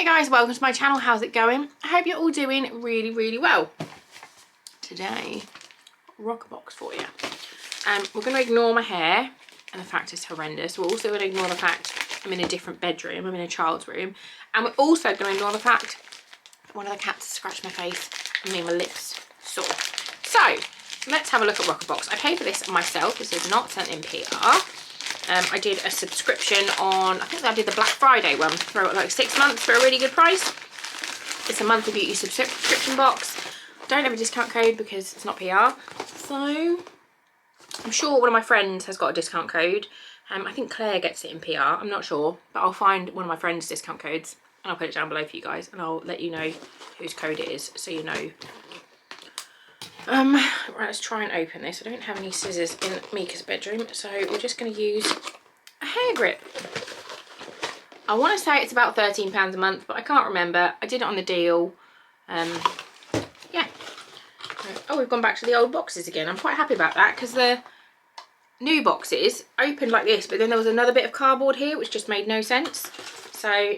Hey guys, welcome to my channel. How's it going? I hope you're all doing really well. Today, Roccabox for you. We're going to ignore my hair and the fact it's horrendous. We're also going to ignore the fact I'm in a different bedroom. I'm in a child's room. And we're also going to ignore the fact that one of the cats scratched my face and made my lips sore. So, let's have a look at Roccabox. I paid for this myself. This is not sent in PR. I did a subscription on, I think I did the Black Friday one for like 6 months for a really good price. It's a monthly beauty subscription box. Don't have a discount code because it's not PR. So I'm sure one of my friends has got a discount code. I think Claire gets it in PR. I'm not sure, but I'll find one of my friends' discount codes and I'll put it down below for you guys and I'll let you know whose code it is so you know. Right, let's try and open this. I don't have any scissors in Mika's bedroom, so we're just going to use a hair grip. I want to say it's about £13 a month, but I can't remember. I did it on the deal. Yeah. Oh, we've gone back to the old boxes again. I'm quite happy about that because the new boxes opened like this, but then there was another bit of cardboard here which just made no sense. So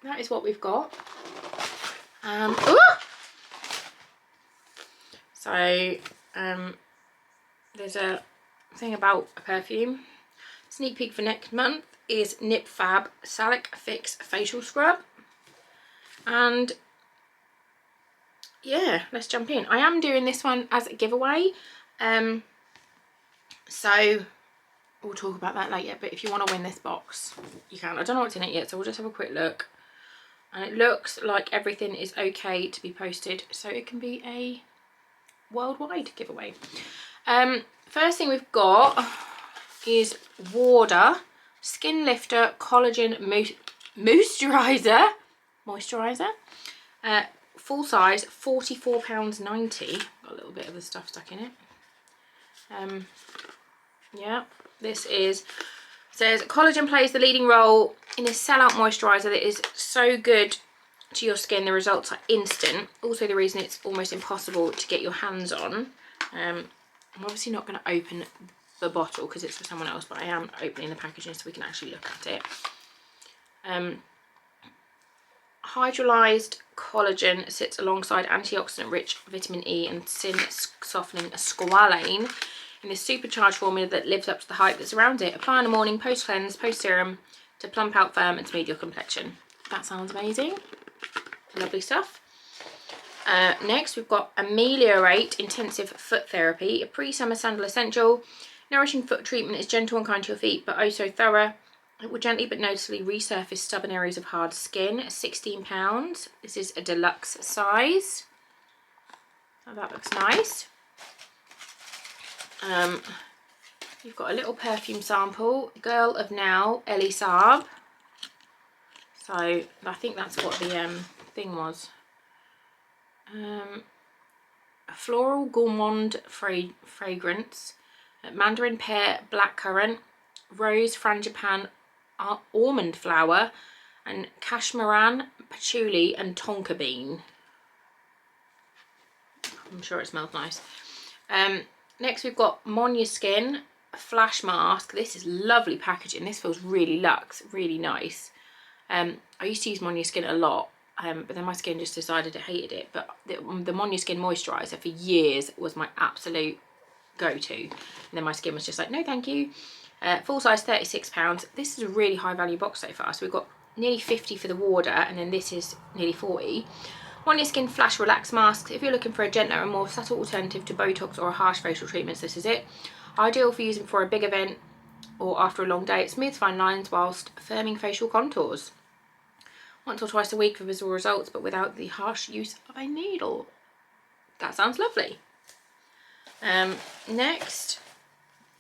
that is what we've got. Ooh! So, there's a thing about a perfume. Sneak peek for next month is Nip Fab Salic Fix Facial Scrub. And yeah, let's jump in. I am doing this one as a giveaway. So we'll talk about that later. But if you want to win this box, you can. I don't know what's in it yet, so we'll just have a quick look. And it looks like everything is okay to be posted. So it can be a worldwide giveaway. First thing we've got is Water Skin Lifter Collagen Moisturizer. Full size, £44.90. Got a little bit of the stuff stuck in it. Yeah, this is, says collagen plays the leading role in this sellout moisturizer that is so good to your skin. The results are instant. Also the reason it's almost impossible to get your hands on. I'm obviously not going to open the bottle because it's for someone else, but I am opening the packaging so we can actually look at it. Hydrolyzed collagen sits alongside antioxidant rich vitamin E and sin softening squalane in this supercharged formula that lives up to the hype that's around it. Apply in the morning, post cleanse, post serum to plump out firm and smooth your complexion. That sounds amazing. Lovely stuff. Next we've got Ameliorate Intensive Foot Therapy, a pre-summer sandal essential. Nourishing foot treatment is gentle and kind to your feet, but oh so thorough. It will gently but noticeably resurface stubborn areas of hard skin. £16. This is a deluxe size. Oh, that looks nice. You've got a little perfume sample. Girl of Now, Ellie Saab. So I think that's what the thing was. A floral gourmand fragrance, mandarin pear, blackcurrant, rose, frangipan, almond flower, and cashmeran, patchouli, and tonka bean. I'm sure it smells nice. Next we've got Monu Skin Flash Mask. This is lovely packaging. This feels really luxe, really nice. I used to use Monu Skin a lot. But then my skin just decided it hated it. But the Monu Skin Moisturizer for years was my absolute go-to. And then my skin was just like, no thank you. Full size, £36. This is a really high value box so far. So we've got nearly 50 for the Water and then this is nearly 40. Monu Skin Flash Relax Masks. If you're looking for a gentler and more subtle alternative to Botox or a harsh facial treatments, this is it. Ideal for using for a big event or after a long day. It smooths fine lines whilst firming facial contours. Once or twice a week for visible results, but without the harsh use of a needle. That sounds lovely. Next,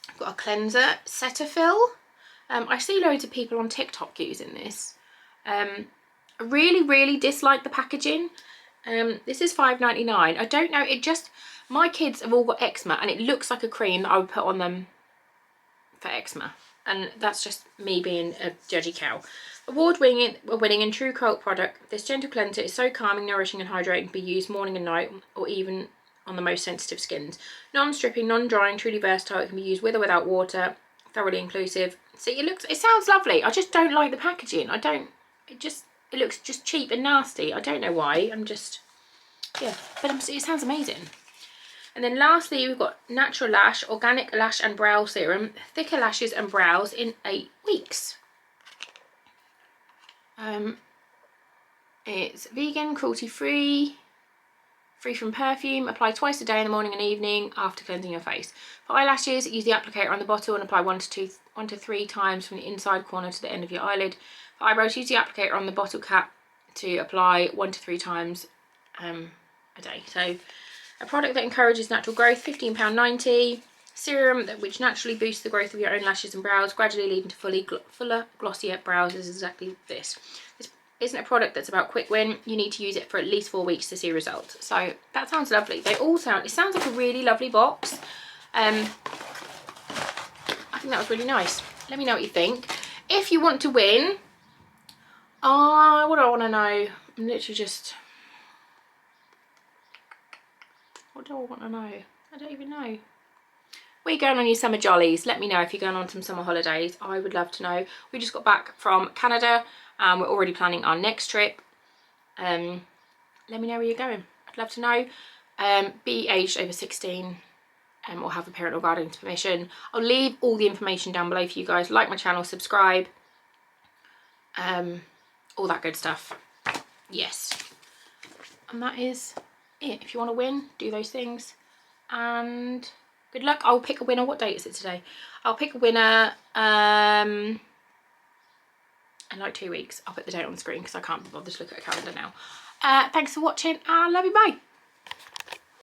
I've got a cleanser, Cetaphil. I see loads of people on TikTok using this. I really dislike the packaging. This is £5.99. I don't know, my kids have all got eczema and it looks like a cream that I would put on them for eczema. And that's just me being a judgy cow. Award-winning and true cult product, this gentle cleanser is so calming, nourishing and hydrating to be used morning and night or even on the most sensitive skins. Non-stripping, non-drying, truly versatile. It can be used with or without water. Thoroughly inclusive. See, it sounds lovely. I just don't like the packaging. I don't it looks just cheap and nasty. I don't know why. I'm just, yeah, but it sounds amazing. And then lastly, we've got Natural Lash Organic Lash and Brow Serum, thicker lashes and brows in 8 weeks. It's vegan, cruelty-free, free from perfume. Apply twice a day in the morning and evening after cleansing your face. For eyelashes, use the applicator on the bottle and apply 1 to 3 times from the inside corner to the end of your eyelid. For eyebrows, use the applicator on the bottle cap to apply 1 to 3 times a day. So a product that encourages natural growth, £15.90. Serum which naturally boosts the growth of your own lashes and brows, gradually leading to fuller, glossier brows is exactly this. This isn't a product that's about quick win. You need to use it for at least 4 weeks to see results. So that sounds lovely. They all sound, it sounds like a really lovely box. I think that was really nice. Let me know what you think. If you want to win, what do I want to know? I'm literally just, what do I want to know? I don't even know. Where are you going on your summer jollies? Let me know if you're going on some summer holidays. I would love to know. We just got back from Canada and we're already planning our next trip. Let me know where you're going. I'd love to know. Be aged over 16 or have a parent or guardian's permission. I'll leave all the information down below for you guys. Like my channel, subscribe, all that good stuff. Yes. And that is it. If you want to win, do those things. And good luck. I'll pick a winner. What date is it today? I'll pick a winner in like 2 weeks. I'll put the date on the screen because I can't be bothered to look at a calendar now. Thanks for watching. I love you. Bye.